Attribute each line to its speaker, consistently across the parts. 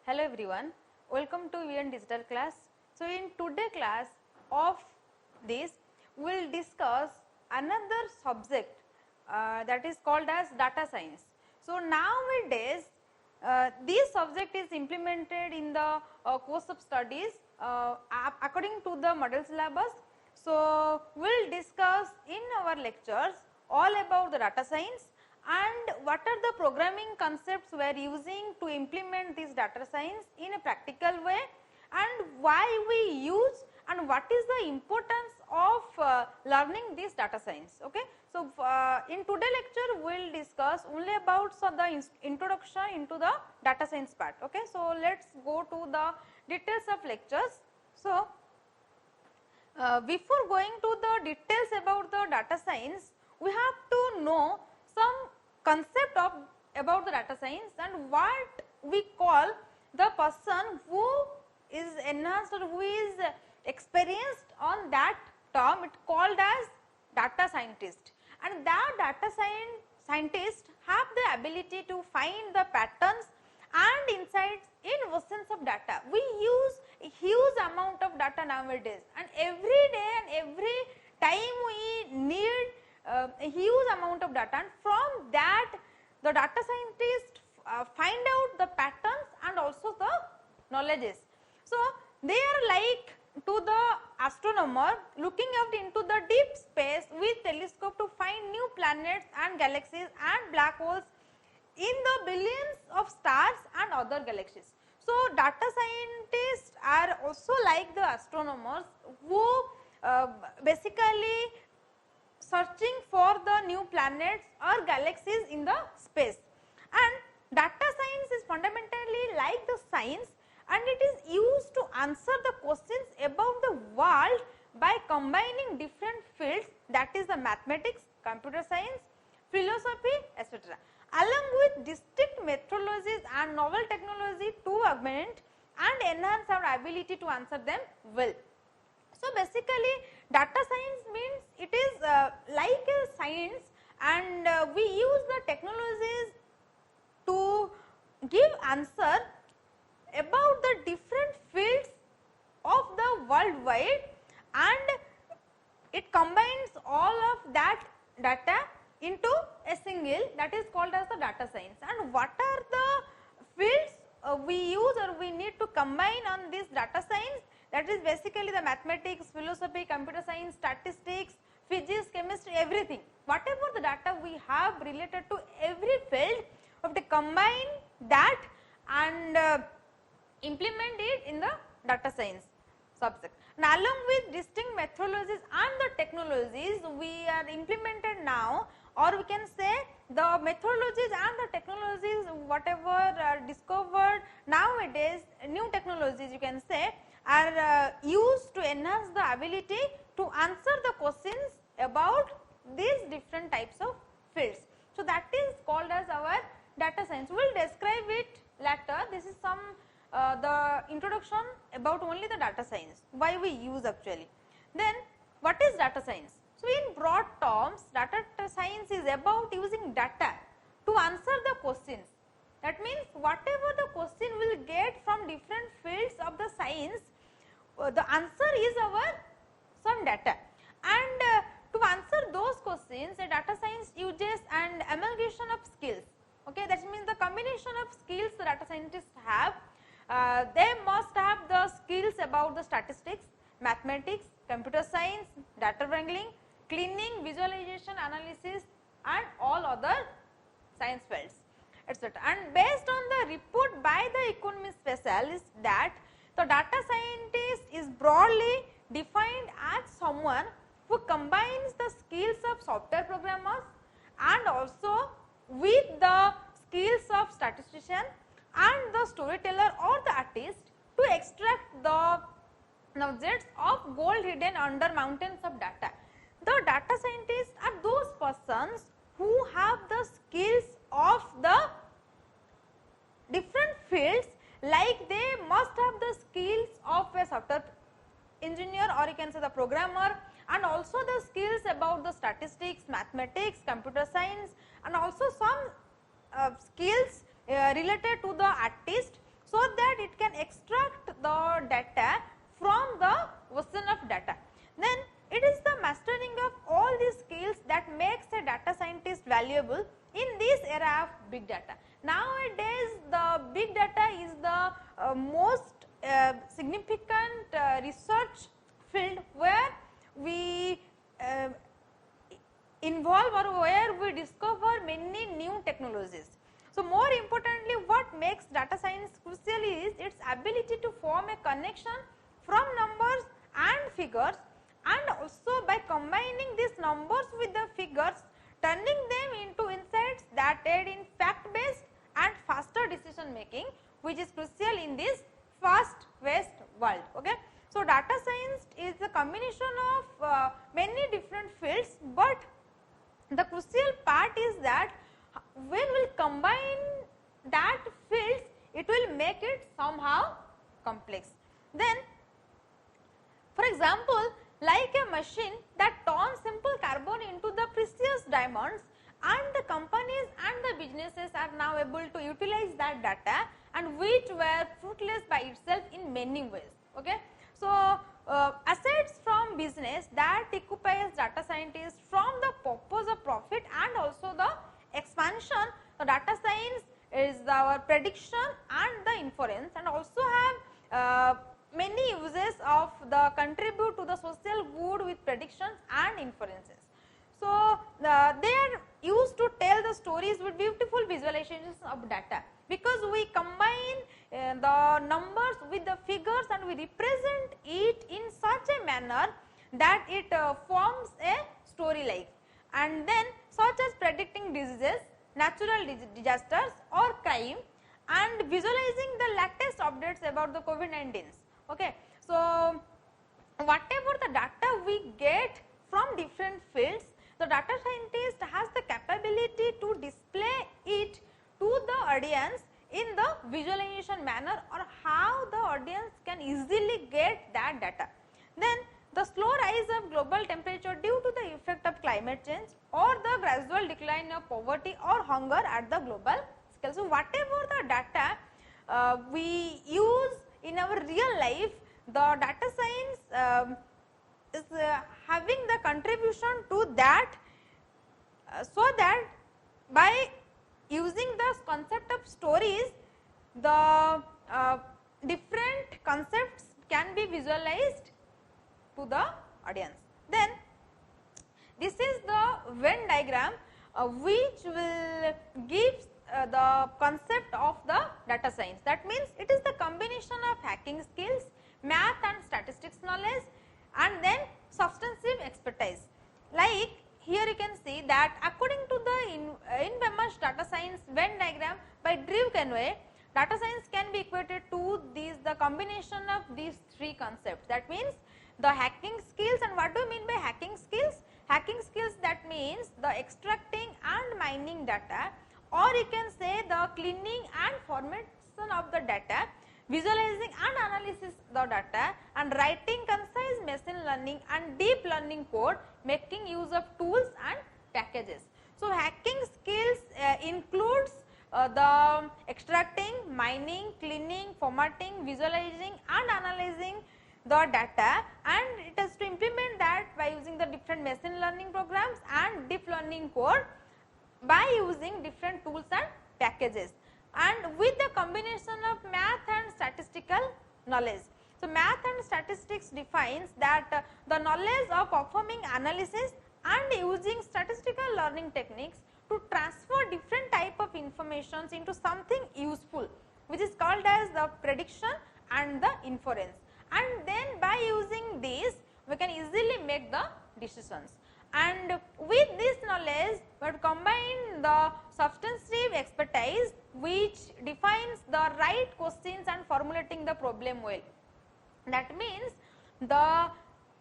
Speaker 1: Hello everyone, welcome to VN Digital class. So in today class of this, we will discuss another subject that is called as data science. So nowadays, this subject is implemented in the course of studies according to the model syllabus. So we will discuss in our lectures all about the data science and what are the programming concepts we are using to implement this data science in a practical way, and why we use and what is the importance of learning this data science. Okay. So, in today lecture we will discuss only about the introduction into the data science part. Okay. So, let us go to the details of lectures. So, before going to the details about the data science, we have to know some concept of about the data science and what we call the person who is enhanced or who is experienced on that term. It called as data scientist, and that data scientist have the ability to find the patterns and insights in oceans of data. We use a huge amount of data nowadays, and every day and every time we need a huge amount of data, and from that the data scientists find out the patterns and also the knowledges. So, they are like to the astronomer looking out into the deep space with telescope to find new planets and galaxies and black holes in the billions of stars and other galaxies. So, data scientists are also like the astronomers who basically searching for the new planets or galaxies in the space, and data science is fundamentally like the science, and it is used to answer the questions about the world by combining different fields, that is the mathematics, computer science, philosophy, etc., along with distinct methodologies and novel technology to augment and enhance our ability to answer them well. So, basically data science means it is like a science, and we use the technologies to give answer about the different fields of the worldwide, and it combines all of that data into a single, that is called as the data science. And what are the fields we use or we need to combine on this data science? That is basically the mathematics, philosophy, computer science, statistics, physics, chemistry, everything. Whatever the data we have related to every field, we have to combine that and implement it in the data science subject. Now, along with distinct methodologies and the technologies we are implemented now, or we can say the methodologies and the technologies whatever are discovered nowadays, new technologies you can say, are used to enhance the ability to answer the questions about these different types of fields. So, that is called as our data science. We will describe it later. This is some the introduction about only the data science, why we use actually. Then what is data science? So, in broad terms, data science is about using data to answer the questions. That means whatever the question will get from different fields of the science, the answer is our some data, and to answer those questions a data science uses an amalgamation of skills. Okay, that means the combination of skills the data scientists have. They must have the skills about the statistics, mathematics, computer science, data wrangling, cleaning, visualization, analysis, and all other science fields, etc. And based on the report by the economy specialist that the data scientist is broadly defined as someone who combines the skills of software programmers and also with the skills of statistician and the storyteller or the artist to extract the nuggets of gold hidden under mountains of data. The data scientists are those persons who have the skills of the different fields, like they must have the skills of a software engineer, or you can say the programmer, and also the skills about the statistics, mathematics, computer science, and also some skills related to the artist. So, so that it can extract the data from the ocean of data. Then it is the mastering of all these skills that makes a data scientist valuable in this era of big data. Nowadays, the big data is the most significant research field where we involve or where we discover many new technologies. So, more importantly, what makes data science crucial is its ability to form a connection from numbers and figures, and also by combining these numbers with the figures, turning them into insights that aid in fact based and faster decision making, which is crucial in this fast paced world. Okay. So, data science is a combination of many different fields, but the crucial part is that when we will combine that fields, it will make it somehow complex. Then, for example, like a machine that turns simple carbon into the precious diamonds, and the companies and the businesses are now able to utilize that data, and which were fruitless by itself in many ways. Okay. So, assets from business that occupies data scientists from the purpose of profit and also the expansion. The data science is our prediction and the inference, and also have many uses of the contribute to the social good with predictions and inferences. So, they are used to tell the stories with beautiful visualizations of data, because we combine the numbers with the figures and we represent it in such a manner that it forms a story like, and then such as predicting diseases, natural disasters or crime, and visualizing the latest updates about the COVID-19s. Okay. So, whatever the data we get from different fields, the data scientist has the capability to display it to the audience in the visualization manner, or how the audience can easily get that data. Then the slow rise of global temperature due to the effect of climate change, or the gradual decline of poverty or hunger at the global scale. So, whatever the data we use in our real life, the data science is having the contribution to that, so that by using the concept of stories, the different concepts can be visualized to the audience. Then this is the Venn diagram which will give the concept of the data science. That means it is the combination of hacking skills, math and statistics knowledge, and then substantive expertise. Like here you can see that according to the infamous data science Venn diagram by Drew Conway, data science can be equated to the combination of these three concepts. That means the hacking skills. And what do you mean by hacking skills? Hacking skills, that means the extracting and mining data, or you can say the cleaning and formation of the data, visualizing and analysis the data, and writing concise machine learning and deep learning code, making use of tools and packages. So, hacking skills includes the extracting, mining, cleaning, formatting, visualizing and analyzing the data, and it has to implement that by using the different machine learning programs and deep learning code by using different tools and packages, and with the combination of math and statistical knowledge. So, math and statistics defines that the knowledge of performing analysis and using statistical learning techniques to transfer different type of informations into something useful, which is called as the prediction and the inference. And then by using this, we can easily make the decisions. And with this knowledge, we have combined the substantive expertise which defines the right questions and formulating the problem well. That means the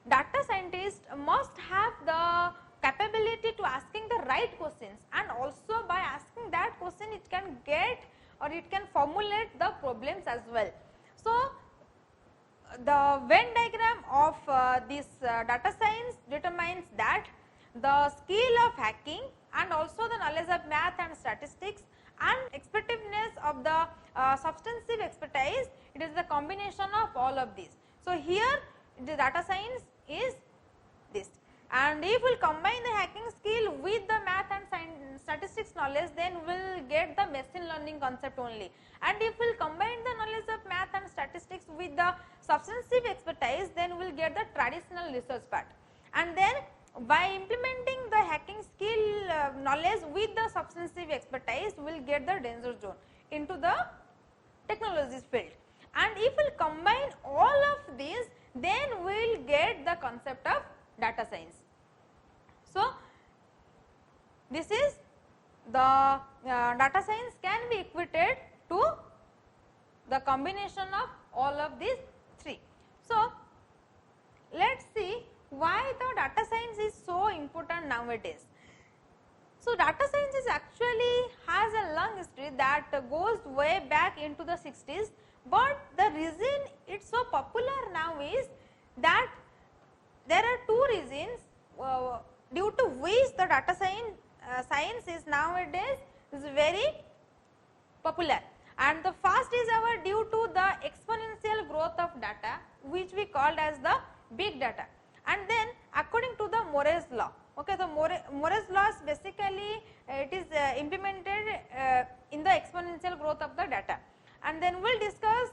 Speaker 1: data scientist must have the capability to asking the right questions, and also by asking that question it can get or it can formulate the problems as well. So, the Venn diagram of this data science determines that the skill of hacking and also the knowledge of math and statistics and expertiveness of the substantive expertise, it is the combination of all of these. So, here the data science is this, and if we will combine the hacking skill with the math and statistics knowledge, then we will get the machine learning concept only, and if we will combine the knowledge of math and statistics with the substantive expertise, then we will get the traditional research part, and then by implementing the hacking skill knowledge with the substantive expertise, we will get the danger zone into the technologies field, and if we will combine all of these, then we will get the concept of data science. So, this is the data science can be equated to the combination of all of these three. So, let us see why the data science is so important nowadays. So, data science is actually has a long history that goes way back into the 60s, but the reason it is so popular now is that there are two reasons due to which the data science is nowadays is very popular, and the first is due to the exponential growth of data, which we called as the big data, and then according to the Moore's law. Okay, the Moore's law is basically it is implemented in the exponential growth of the data, and then we will discuss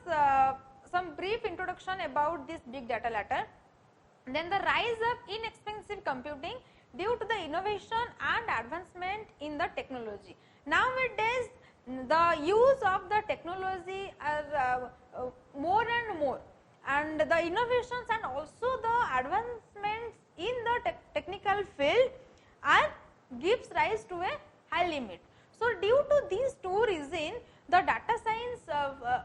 Speaker 1: some brief introduction about this big data later. Then the rise of inexpensive computing due to the innovation and advancement in the technology. Nowadays, the use of the technology are more and more, and the innovations and also the advancements in the technical field are gives rise to a high limit. So, due to these two reasons, the data science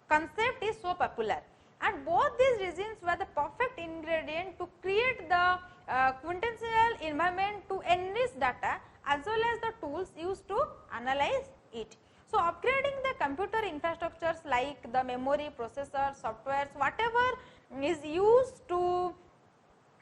Speaker 1: concept is so popular, and both these reasons were the perfect ingredient to create the quintessential environment to enrich data as well as the tools used to analyze it. So, upgrading the computer infrastructures like the memory, processor, softwares, whatever is used to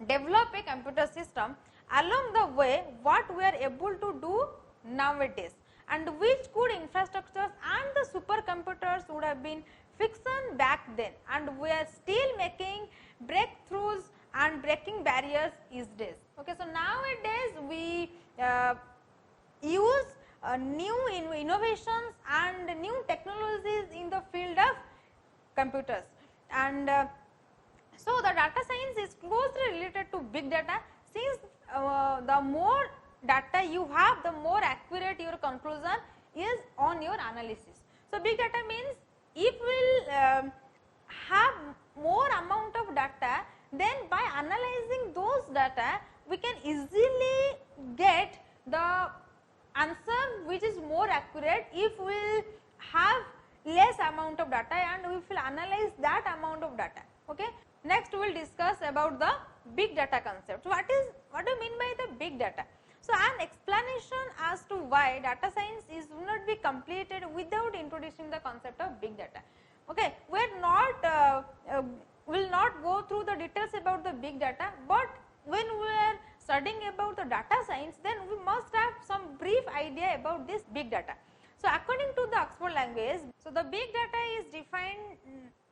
Speaker 1: develop a computer system, along the way what we are able to do nowadays, and which good infrastructures and the supercomputers would have been fiction back then, and we are still making breakthroughs and breaking barriers these days. Okay, so, nowadays we use new innovations and new technologies in the field of computers, and so the data science is closely related to big data, since the more data you have, the more accurate your conclusion is on your analysis. So, big data means if we will have more amount of data, then by analyzing those data, we can easily get the answer which is more accurate if we will have less amount of data and we will analyze that amount of data. Okay. Next, we will discuss about the big data concept. What do you mean by the big data? So, an explanation as to why data science will not be completed without introducing the concept of big data. Okay, we are not will not go through the details about the big data, but when we are studying about the data science, then we must have some brief idea about this big data. So, according to the Oxford language, so the big data is defined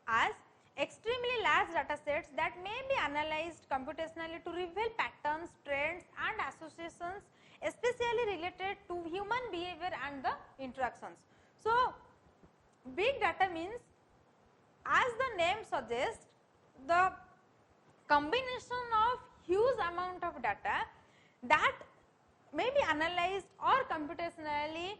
Speaker 1: as extremely large data sets that may be analyzed computationally to reveal patterns, trends and associations especially related to human behavior and the interactions. So, big data means, as the name suggests, the combination of huge amount of data that may be analyzed or computationally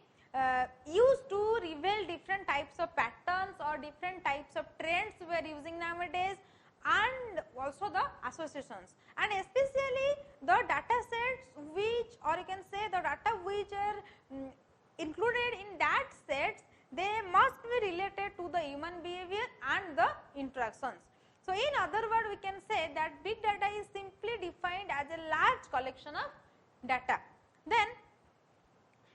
Speaker 1: used to reveal different types of patterns or different types of trends we are using nowadays, and also the associations, and especially the data sets which, or you can say the data which are included in that sets, they must be related to the human behavior and the interactions. So, in other words, we can say that big data is simply defined as a large collection of data. Then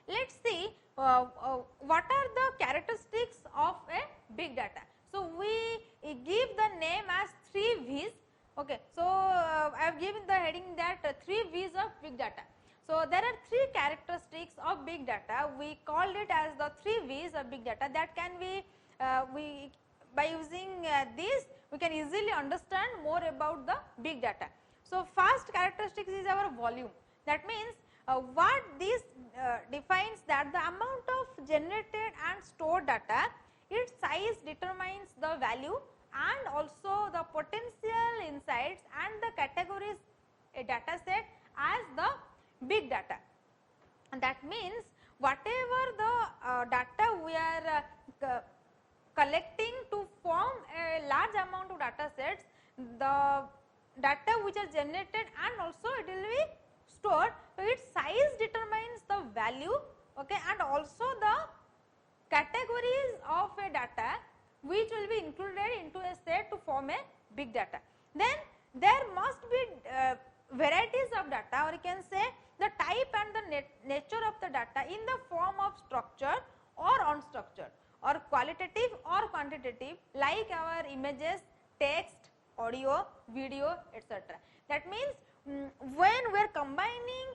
Speaker 1: let us see what are the characteristics of a big data. So, we give the name as 3 V's. Okay. So, I have given the heading that 3 V's of big data. So there are three characteristics of big data. We called it as the 3 V's of big data. That can be by using this we can easily understand more about the big data. So first characteristic is our volume. That means what this defines that the amount of generated and stored data, its size determines the value and also the potential insights and the categories a data set as the big data. And that means whatever the data we are collecting to form a large amount of data sets, the data which are generated and also it will be stored. So its size determines the value, okay, and also the categories of a data which will be included into a set to form a big data. Then there must be varieties of data, or you can say the type and the nature of the data in the form of structured or unstructured, or qualitative or quantitative, like our images, text, audio, video, etc. That means when we are combining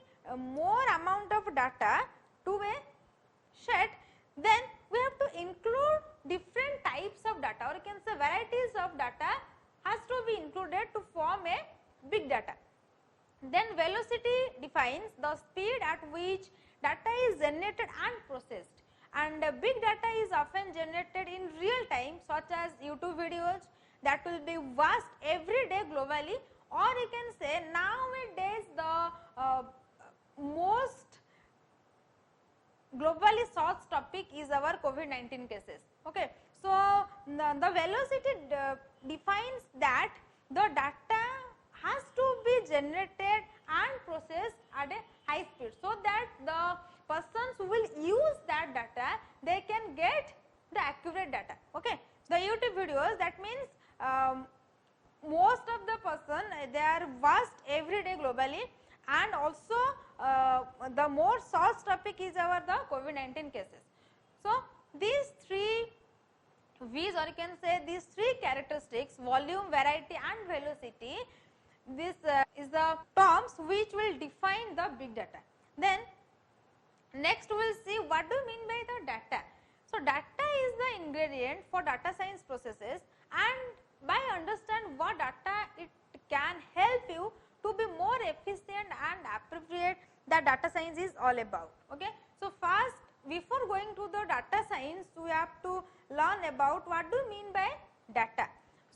Speaker 1: more amount of data to a set, then we have to include different types of data, or you can say varieties of data has to be included to form a big data. Then velocity defines the speed at which data is generated and processed, and big data is often generated in real time, such as YouTube videos that will be watched every day globally, or you can say nowadays the most globally searched topic is our COVID-19 cases. Okay. So the velocity defines that the data has to be generated and processed at a high speed, so that the persons who will use that data, they can get the accurate data. Okay. The YouTube videos, that means most of the person they are watched every day globally, and also the more searched topic is our the COVID-19 cases. So these 3 V's, or you can say these 3 characteristics, volume, variety and velocity, this is the terms which will define the big data. Then next we will see what do you mean by the data. So data is the ingredient for data science processes, and by understand what data, it can help you to be more efficient and appropriate that data science is all about. Okay. So first, before going to the data science, we have to learn about what do you mean by data.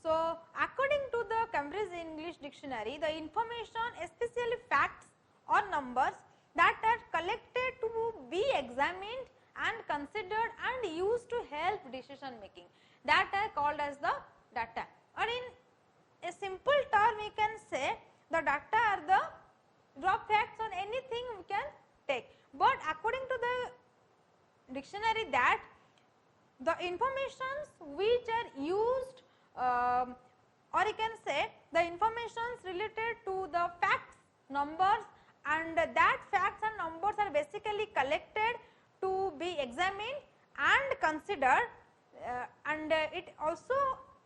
Speaker 1: So according to the Cambridge English Dictionary, the information, especially facts or numbers that are collected to be examined and considered and used to help decision making, that are called as the data. Or in a simple term, we can say the data are the raw facts on anything we can take. But according to the dictionary, that the informations which are used or you can say the informations related to the facts, numbers, and that facts and numbers are basically collected to be examined and considered, and it also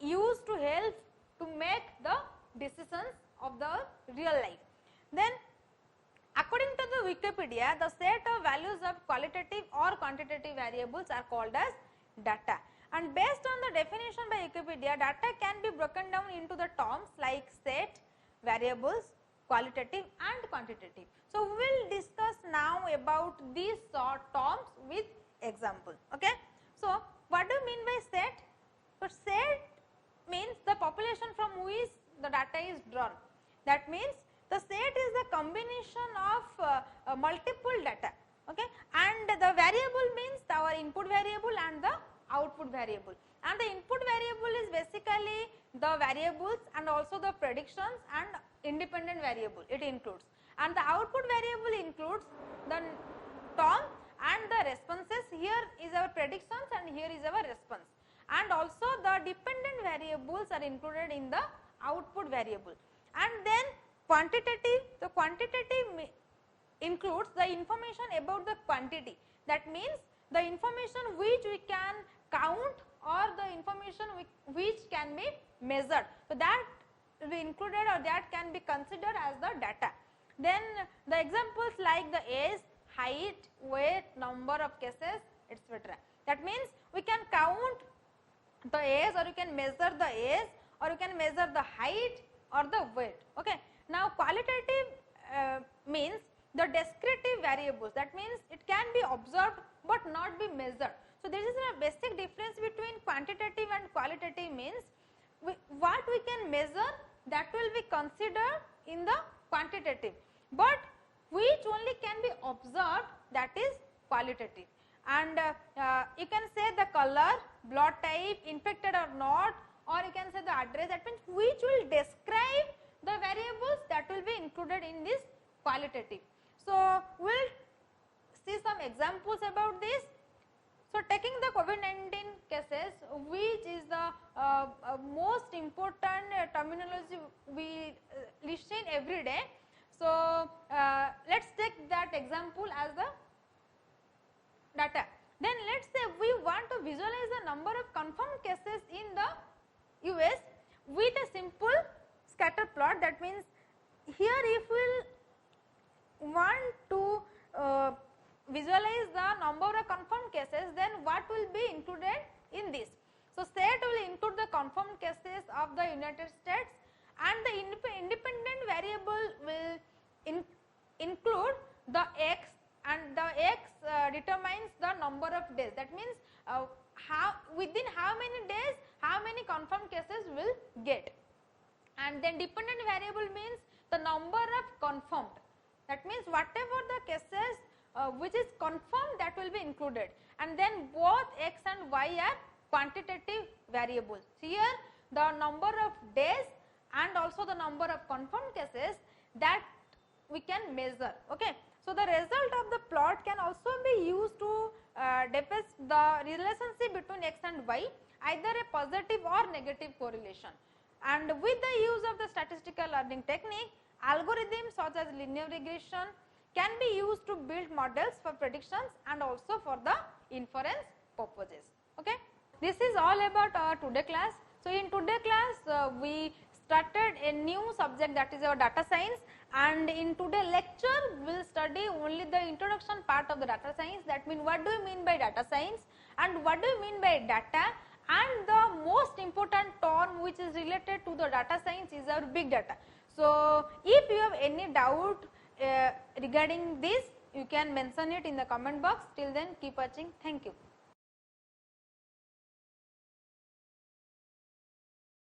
Speaker 1: used to help to make the decisions of the real life. Then according to the Wikipedia, the set of values of qualitative or quantitative variables are called as data, and based on the definition by Wikipedia, data can be broken down into the terms like set, variables, qualitative and quantitative. So we will discuss now about these terms with example. Okay. So what do you mean by set? So set means the population from which the data is drawn. That means the set is the combination of multiple data. Okay. And the variable means our input variable and the output variable, and the input variable is basically the variables and also the predictions and independent variable it includes, and the output variable includes the term and the responses. Here is our predictions and here is our response, and also the dependent variables are included in the output variable. And then quantitative, the quantitative includes the information about the quantity, that means the information which we can count or the information which can be measured. So that will be included or that can be considered as the data. Then the examples like the age, height, weight, number of cases, etc. That means we can count the age, or you can measure the age, or you can measure the height or the weight. Okay. Now qualitative means the descriptive variables, that means it can be observed but not be measured. So this is a basic difference between quantitative and qualitative. Means what we can measure, that will be considered in the quantitative, but which only can be observed, that is qualitative. And you can say the color, blood type, infected or not, or you can say the address, that means which will describe the variables, that will be included in this qualitative. So we will see some examples about this. So taking the COVID-19 cases, which is the most important terminology we listen every day. So let us take that example as the data. Then let us say we want to visualize the number of confirmed cases in the US with a simple scatter plot. That means here if we want to visualize the number of confirmed cases, then what will be included in this? So set will include the confirmed cases of the United States, and the independent variable will include the X, and the X determines the number of days. That means within how many days how many confirmed cases will get, and then dependent variable means the number of confirmed. That means whatever the cases which is confirmed, that will be included, and then both X and Y are quantitative variables. Here the number of days and also the number of confirmed cases, that we can measure. Okay. So the result of the plot can also be used to depict the relationship between X and Y, either a positive or negative correlation. And with the use of the statistical learning technique, algorithms such as linear regression can be used to build models for predictions and also for the inference purposes. Okay. This is all about our today class. So in today class we started a new subject, that is our data science, and in today lecture we will study only the introduction part of the data science. That means what do you mean by data science and what do you mean by data, and the most important term which is related to the data science is our big data. So if you have any doubt regarding this, you can mention it in the comment box. Till then, keep watching. Thank you.